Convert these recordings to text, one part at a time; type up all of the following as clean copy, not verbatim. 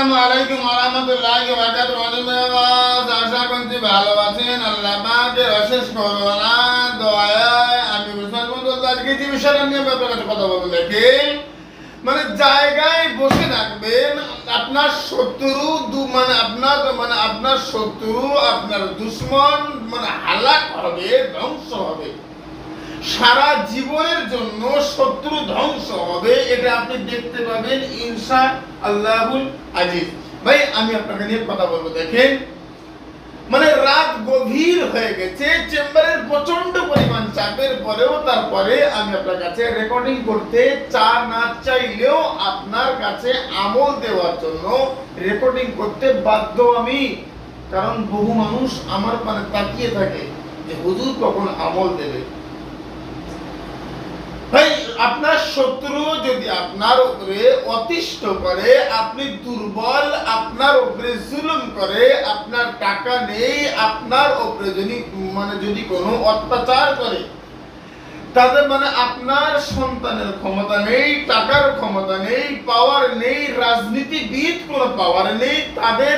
আসসালামু আলাইকুম ওয়া রাহমাতুল্লাহি ওয়া বারাকাতুহু। আশা করছি ভালো আছেন। আল্লাহ পাকের অশেষ করুণা দয়ায় আমি আজকে যে বিষয়টা নিয়ে আপনার কাছে কথা বলবো, দেখেন মানে জায়গায় বসে থাকবেন, আপনার শত্রু আপনার শত্রু আপনার দুশমন হালাক হবে, ধ্বংস হবে, সারা জীবনের জন্য শত্রু ধ্বংস হবে, এটা আপনি দেখতে পাবেন ইনশাআল্লাহুল আজিজ। ভাই আমি আপনাকে নিয়ে কথা বলবো, দেখেন রাত গভীর হয়ে গেছে, চেম্বারের প্রচন্ড পরিমাণ চাপের পরেও তারপরে আমি আপনার কাছে রেকর্ডিং করতে না চাইলেও আপনার কাছে আমল দেওয়ার জন্য রেকর্ডিং করতে বাধ্য আমি। কারণ বহু মানুষ আমার তাকিয়ে থাকে যে হুজুর কখন আমল দেবে। ভাই আপনার শত্রু যদি আপনার উপরে অতিষ্ঠ করে, আপনি দুর্বল, আপনার উপরে জুলুম করে, আপনার টাকা নেই, আপনার উপরে যদি কোনো অত্যাচার করে, তাদের আপনার সন্তানের ক্ষমতা নেই, টাকার ক্ষমতা নেই, পাওয়ার নেই, রাজনীতিবিদ কোনো পাওয়ার নেই, তাদের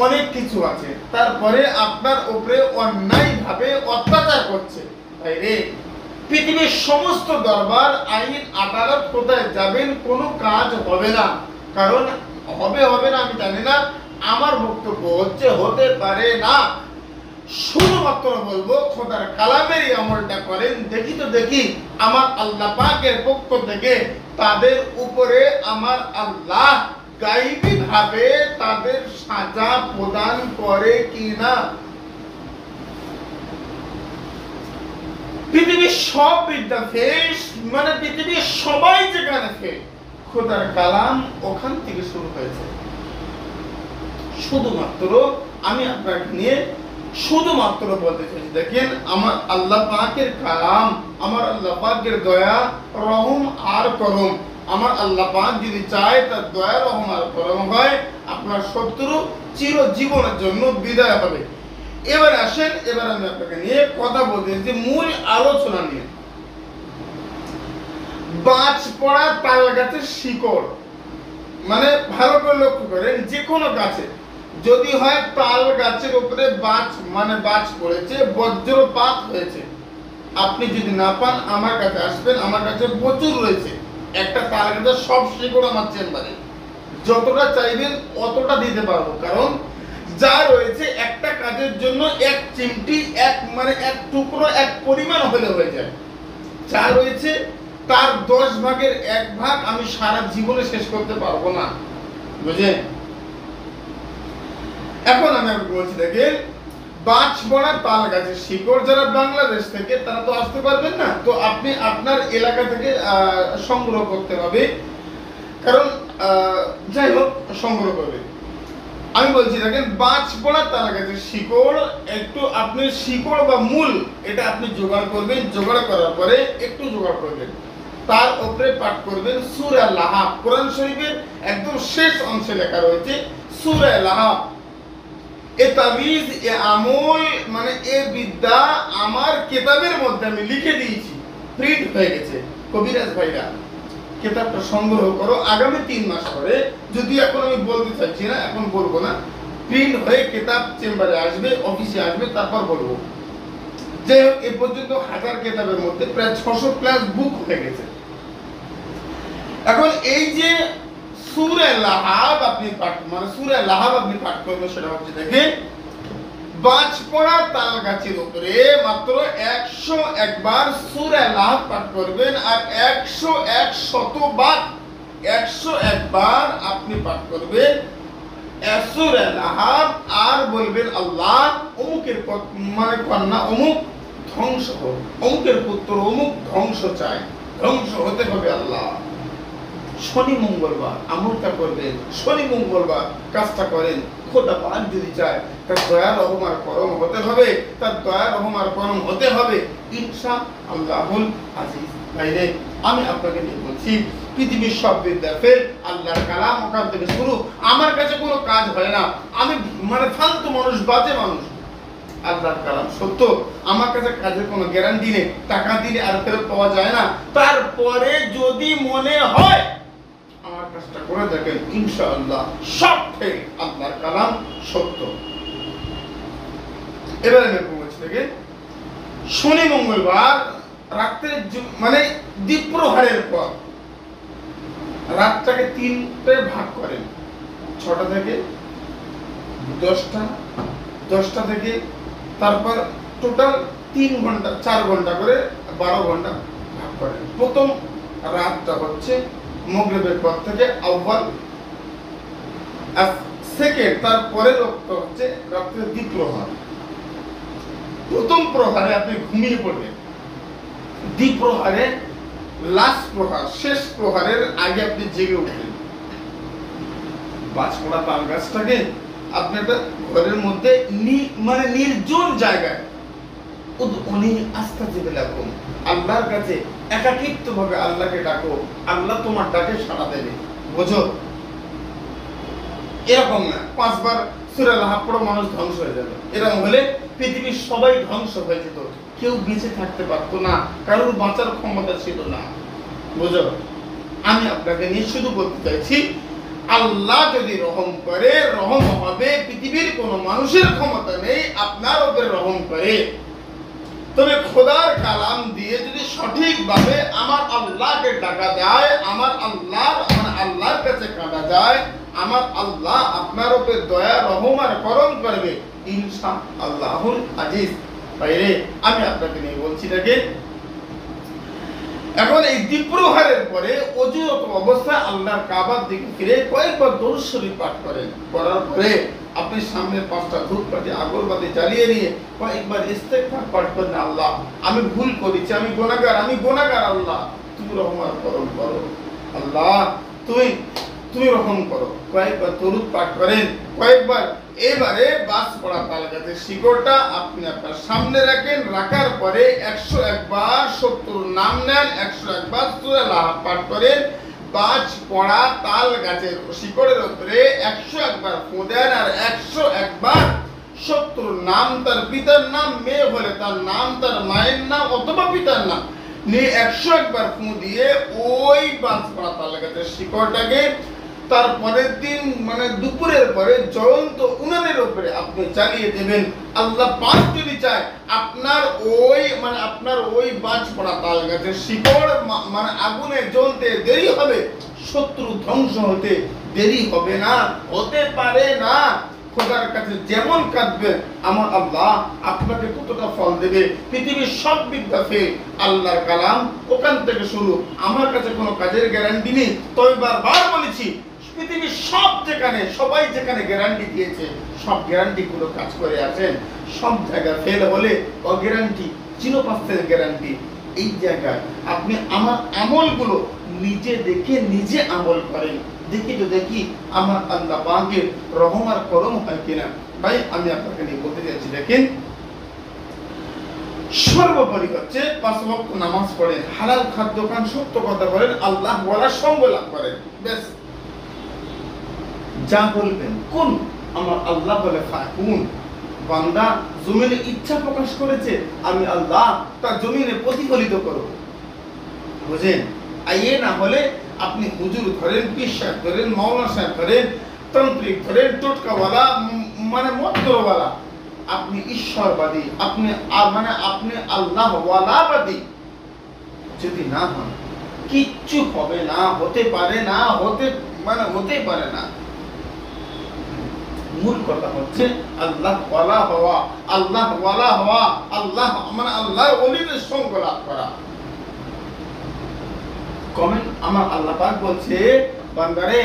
অনেক কিছু আছে, তারপরে আপনার উপরে অন্যায়ভাবে অত্যাচার করছে, ভাই রে পৃথিবীর সমস্ত দরবার আইন আদালত কোথায় যাবেন, কোনো কাজ হবে না। কারণ হবে না আমি জানি না, আমার বক্তব্য হচ্ছে হতে পারে না। শুধুমাত্র বলবো খোদার কালামেরই আমলটা করেন, দেখি আমার আল্লাহ পাকের পক্ষ থেকে তাদের উপরে আমার আল্লাহ গায়বী ভাবে তাদের সাজা প্রদান করে কিনা। পৃথিবীর সব বিদ্যা ফেস, পৃথিবীর সবাই যেখানে ফেল, খোদার কালাম ওখান থেকে শুরু হয়েছে। শুধুমাত্র আমি আপনাকে নিয়ে শুধুমাত্র বলতে চাই, দেখেন আমার আল্লাহ পাকের কালাম, আমার আল্লাহ পাকের দয়া রহম আর করম, আমার আল্লাহ পাক যদি চায় তার দয়া রহম আর করম হয়, আপনার শত্রু চিরজীবনের জন্য বিদায় হবে। এবার আসেন, এবার আমি আপনাকে নিয়ে কথা বলতে যে মূল আলোচনা নিয়ে, বাজ পড়া তাল গাছের শিকড়, ভালো করে লক্ষ্য করেন, যে কোনো গাছে যদি হয় তাল গাছের উপরে বাজ পড়েছে, বজ্রপাত হয়েছে, আপনি যদি না পান আমার কাছে আসবেন, আমার কাছে প্রচুর রয়েছে। একটা তাল গাছের সব শিকড় আমার চেম্বারে, যতটা চাইবেন অতটা দিতে পারবো। কারণ যা রয়েছে একটা কাজের জন্য এক চিমটি, এক টুকরো, এক পরিমাণ হলে হয়ে যায়। যা রয়েছে তার 10 ভাগের 1 ভাগ আমি সারা জীবনে শেষ করতে পারবো না, বুঝলেন? এখন আমি বলছি, দেখেন বাজ পড়া তাল গাছের শিকড়, যারা বাংলাদেশ থেকে তারা তো আসতে পারবেন না, তো আপনি আপনার এলাকা থেকে সংগ্রহ করতে হবে। কারণ যাই হোক সংগ্রহ করবে। আমি বলছি, দেখেন বাজ পড়া তাল গাছের শিকড়, একটু আপনি শিকড় বা মূল এটা আপনি জোগাড় করবেন। জোগাড় করার পরে একটু জোগাড় করবেন, তার উপরে পাঠ করবেন সূরা লাহাব। কোরআন শরীফের একদম শেষ অংশে লেখা রয়েছে সূরা লাহাব। এ তাবিজ, এ আমল, এ বিদ্যা আমার কিতাবের মধ্যে আমি লিখে দিয়েছি, প্রিন্ট হয়ে গেছে। কবিরাজ ভাইরা কিতাবটা সংগ্রহ করো, আগামী 3 মাস পরে, যদি এখন আমি বলতে চাইছি না, এখন বলবো না, প্রিন্ট হয়ে কিতাব চেম্বারে আসবে, অফিসে আসবে, তারপর বলবো। যে এ পর্যন্ত 1000 কিতাবের মধ্যে প্রায় 600 প্লাস বুক হয়ে গেছে। এখন এই যে সূরা লাহাব আপনি পাঠ সূরা লাহাব আপনি পাঠ করবেন, সেটা হচ্ছে, দেখেন বাজ পড়া তাল গাছের উপরে মাত্র 101 বার সূরা লাহাব পাঠ করবেন, আর 101 বার আপনি পাঠ করবেন সূরা লাহাব, আর বলবেন আল্লাহ অমুকের কন্যা অমুক ধ্বংস হোক, অমুকের পুত্র অমুক ধ্বংস চায়, ধ্বংস হতে হবে আল্লাহ। শনি মঙ্গলবার আমলটা করবেন, শনি মঙ্গলবার কাজটা করেন। খোদা পাক যদি চায় তার দয়া রহম আর করম হতে হবে, তার দয়া রহম আর করম হতে হবে ইনশাআল্লাহুল আজিজ। ভাইরে আমি আপনাকে নিয়ে বলছি, পৃথিবীর সব বিদ্যা ফেল, আল্লাহর কালাম ওখান থেকে শুরু। আমার কাছে কোনো কাজ হয় না, আমি ফালতু মানুষ, বাজে মানুষ। আল্লাহর কালাম সত্য, আমার কাছে কাজের কোনো গ্যারান্টি নেই, টাকা দিলে আর ফেরত পাওয়া যায় না। তারপরে যদি মনে হয় আমার কাজটা করে দেখেন, ইনশাআল্লাহ সব ঠিক আপনার কালাম সত্য। এবারে আমি বলছি থেকে শনি মঙ্গলবার রাত্রে মানে দ্বীপ্রহারের পর রাতটাকে 3টে ভাগ করেন, 6টা থেকে 10টা, 10টা থেকে তারপর টোটাল 3 ঘন্টা 4 ঘন্টা করে 12 ঘন্টা ভাগ করেন। প্রথম রাতটা হচ্ছে মাগরিবের পর থেকে আউয়াল, আর সেকেন্ড তারপরের রক্ত হচ্ছে রাত্রে দ্বীপ্রহার। প্রথম প্রহারে আপনি ঘুমিয়ে পড়বেন, দ্বীপ্রহারে লাস্ট প্রহার শেষ প্রহারের আগে আপনি জেগে উঠবেন। বাজপড়া তাল গাছটাকে আপনি একটা ঘরের মধ্যে মানে নির্জন জায়গায় উনি আস্তাজিব লাকুম, আল্লাহর কাছে একাকিত্বভাবে আল্লাহকে ডাকো, আল্লাহ তোমার ডাকে সাড়া দেবে। বুঝো, এরকম না 5 বার সূরা লাহাব পড়ো মানুষ ধ্বংস হয়ে যাবে। এরকম হলে পৃথিবীর সবাই ধ্বংস হয়ে যেত, কেউ বেঁচে থাকতে পারতো না, কারোর বাঁচার ক্ষমতা ছিল না। বুঝো, আমি আপনাকে নিয়ে শুধু বলতে চাইছি, আল্লাহ যদি রহম করে রহম হবে, পৃথিবীর কোনো মানুষের ক্ষমতা নেই আপনার উপরে রহম করে। তবে খোদার কালাম দিয়ে যদি সঠিকভাবে আমার আল্লাহকে ডাকা যায়, আমার আল্লাহর কাছে কাঁদা যায়, আমার আল্লাহ আপনার উপরে দয়া রহম আর করম করবে ইনশাআল্লাহুল আজিজ। বাইরে আমি আপনাকে নিয়ে বলছি দেখেন, এখন এই দ্বীপ্রহারের পরে অজুরত অবস্থায় আল্লাহর কাবার দিকে ফিরে কয়েকবার দরুদ শরীফ পাঠ করেন। করার পরে আপনি সামনে 5টা ধূপকাঠি আগরবাতি জ্বালিয়ে নিয়ে কয়েকবার ইস্তেগফার পাঠ করেন, আল্লাহ আমি ভুল করেছি, আমি গুনাহগার, আল্লাহ তুমি রহম আর করম করো, আল্লাহ তুমি রহম করো। কয়েকবার দরুদ পাঠ করেন, কয়েকবার। এবারে বাজপড়া তাল গাছের শিকড়টা আপনি আপনার সামনে রাখেন, রাখার পরে 101 বার 70 নাম নেন, 101 বার সূরা লাহাব পাঠ করেন। বাজপড়া তাল গাছের শিকড়ের উপরে 101 বার ফু দেন, আর 101 বার 70 নাম, তার পিতার নাম, মেয়ে হলে তার নাম, তার মায়ের নাম অথবা পিতার নাম নিয়ে 101 বার ফু দিয়ে ওই বাজপড়া তাল গাছের শিকড়টাকে তারপরের দিন মানে দুপুরের পরে জ্বলন্ত উনানের উপরে আপনি চালিয়ে দেবেন। আল্লাহ পাক যদি চায় আপনার ওই বাজপড়া তাল গাছের শিকড় মানে আগুনে জ্বলতে দেরি হবে, শত্রু ধ্বংস হতে দেরি হবে না, হতে পারে না। খোদার কাছে যেমন কাঁদবেন আমার আল্লাহ আপনাকে কতটা ফল দেবে। পৃথিবীর সব বিদ্যা ফেল, আল্লাহর কালাম ওখান থেকে শুরু। আমার কাছে কোনো কাজের গ্যারান্টি নেই, তবে বারবার বলেছি পৃথিবীর সবাই যেখানে গ্যারান্টি দিয়েছে সব গ্যারান্টি গুলো কাজ করে আছেন। সব জায়গায় ফেল হলে অগ্যারান্টি 0% গ্যারান্টি। এই জায়গায় আপনি আমার আমলগুলো নিজে দেখে নিজে আমল করেন, দেখি আমার আল্লাহ পাকের রহম আর করম হয় কিনা। ভাই আমি আপনাকে নিয়ে বলতে চাইছি দেখেন, সর্বোপরি হচ্ছে 5 ওয়াক্ত নামাজ পড়েন, হালাল খাদ্য খান, সত্য কথা বলেন, আল্লাহ ওয়ালার সঙ্গ লাভ করেন। বেশ, যা বলবেন কোন আমার আল্লাহ বলে ফাকুন। বান্দা জমিনে ইচ্ছা প্রকাশ করেছে, আমি আল্লাহ তার জমিনে প্রতিফলিত করব। বুঝেন, আইয়ে না হলে আপনি হুজুর ধরেন, পীর সাহেব ধরেন, মাওলানা সাহেব ধরেন, তান্ত্রিক ধরেন, টোটকাওয়ালা মানে মন্ত্রওয়ালা, আপনি ঈশ্বরবাদী, আপনি আল্লাহওয়ালাবাদী যদি না হন, কিচ্ছু হবে না, হতে পারে না, হতেই পারে না। মূল কথা হচ্ছে আল্লাহওয়ালা হওয়া, আল্লাহর ওলিদের সঙ্গ লাভ করা। কমেন্ট আমার আল্লাহ পাক বলছে, বান্দারে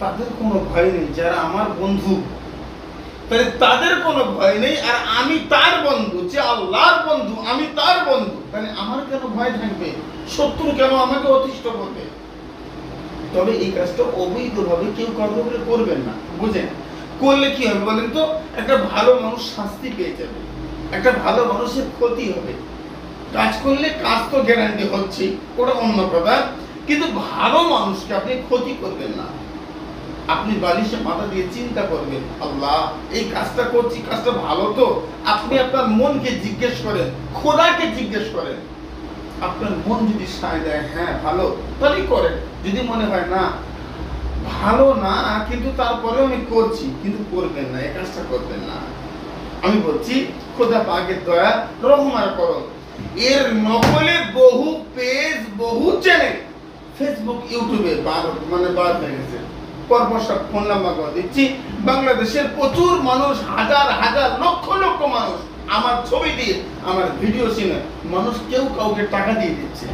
তাদের কোনো ভয় নেই যারা আমার বন্ধু, তাহলে তাদের কোনো ভয় নেই, আর আমি তার বন্ধু, যে আল্লাহর বন্ধু আমি তার বন্ধু, তাহলে আমার কেন ভয় থাকবে? শত্রু কেন আমাকে অতিষ্ঠ করবে? তবে এই কাজটা অবৈধভাবে কেউ করবেন না। বুঝেন, করলে কি হবে বলেন তো? একটা ভালো মানুষ শাস্তি পেয়ে যাবে, একটা ভালো মানুষের ক্ষতি হবে। কাজ করলে কাজ তো গ্যারান্টি হচ্ছে, ওটা অন্য কথা, কিন্তু ভালো মানুষকে আপনি ক্ষতি করবেন না। আপনি বালিশে মাথা দিয়ে চিন্তা করবেন, আল্লাহ এই কাজটা করছি, কাজটা ভালো তো? আপনি আপনার মনকে জিজ্ঞেস করেন, খোদাকে জিজ্ঞেস করেন। আপনার মন যদি সায় দেয় হ্যাঁ ভালো, তাহলে করেন। যদি মনে হয় না ভালো না, কিন্তু তারপরেও আমি করছি, কিন্তু করবেন না, এই কাজটা করবেন না। আমি বলছি খোদা পাকের দয়া, রহম আর করম। এর নকলে বহু পেজ, বহু চ্যানেল ফেসবুক, ইউটিউবে বার হয়ে গেছে। পরপর সব ফোন নাম্বার করে দিচ্ছি। বাংলাদেশের প্রচুর মানুষ, হাজার হাজার লক্ষ লক্ষ মানুষ আমার ছবি দিয়ে, আমার ভিডিও শুনে মানুষ কেউ কাউকে টাকা দিয়ে দিচ্ছে,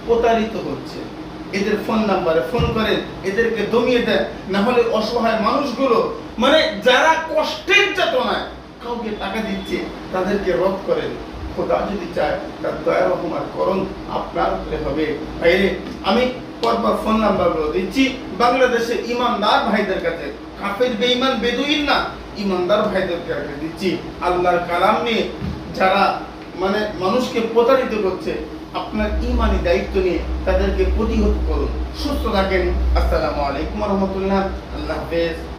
প্রতারিত হচ্ছে। এদের ফোন নাম্বারে ফোন করেন, এদেরকে দমিয়ে দেন, না হলে অসহায় মানুষগুলো যারা কষ্টের যাতনায় কাউকে টাকা দিচ্ছে তাদেরকে রদ করেন। খোদা যদি চায় তার দয়া রহম আর করম আপনার উপরে হবে। বাইরে আমি পরপর ফোন নাম্বারগুলো দিচ্ছি বাংলাদেশের ইমানদার ভাইদের কাছে, কাফের বেঈমান বেদুইন না, ইমানদার ভাইদের কাছে দিচ্ছি। আল্লাহর কালাম নিয়ে যারা মানুষকে প্রতারিত করছে, আপনার ইমানি দায়িত্ব নিয়ে তাদেরকে প্রতিহত করুন। সুস্থ থাকেন। আসসালামু আলাইকুম ওয়া রাহমাতুল্লাহ। আল্লাহ হাফেজ।